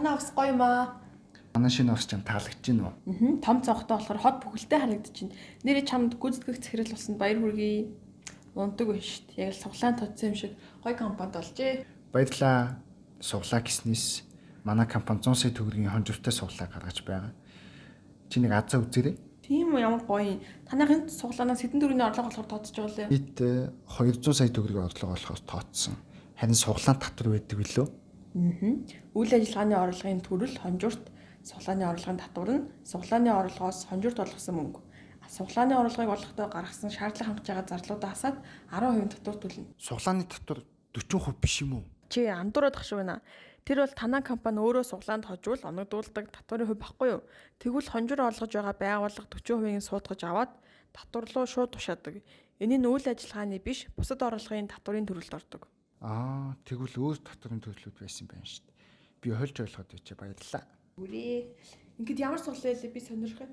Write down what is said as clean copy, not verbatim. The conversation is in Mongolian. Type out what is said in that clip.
Манай офс гоё юм аа. Манай шинэ офс чам таалагдж байна уу? Том цонхтой болохоор хот бүхэлдээ харагдаж байна. Нэрээ чамд гүйцэтгэх захирал болсонд баяр хүргэе. Ундаг байна шүү дээ. Яг л суглаан тодсон юм шиг гоё компанид болжээ. Баярлалаа. Суглаа гэснээс манай компани 100 сая төгрөгийн хонживтай суглаа гаргаж байгаа. Чи нэг азаа үзээрэй. Тийм үү, ямар гоё юм. Танайхын суглаанаас хэдэн төгрөгийн орлого болохоор тооцож байгаа лээ. Бид 200 сая төгрөгийн орлого олохоос тооцсон. Харин суглаан татвар байдаг билүү? Үйл ажиллагааны орлогын төрөл, хонжуурт, суглааны орлогын татвар нь суглааны орлогоос хонжуурт олгосон мөнгө. Суглааны орлогыг олохдоо гаргасан шаардлага хангаж байгаа зарлуудаа хасаад 10% татвар төлнө. Суглааны татвар 40% биш юм уу? Чи андуураад ах шүү байна. Тэр бол танай компани өөрөө суглаанд хожвол оногдуулдаг татварын хувь баггүй юу? Тэгвэл хонжуур олгож байгаа байгууллага 40%-ийг суудгаж аваад татвар руу шууд тушаадаг. Энэ нь үйл ажиллагааны биш, бусад орлогын татварын төрөлд ордог. Тэгвэл өөр татварын төрлүүд байсан байна шүү дээ. Би хольж ойлгоод байчаа баярлалаа. Үрээ. Ингээд ямар суглаа лээ би сонирхоо.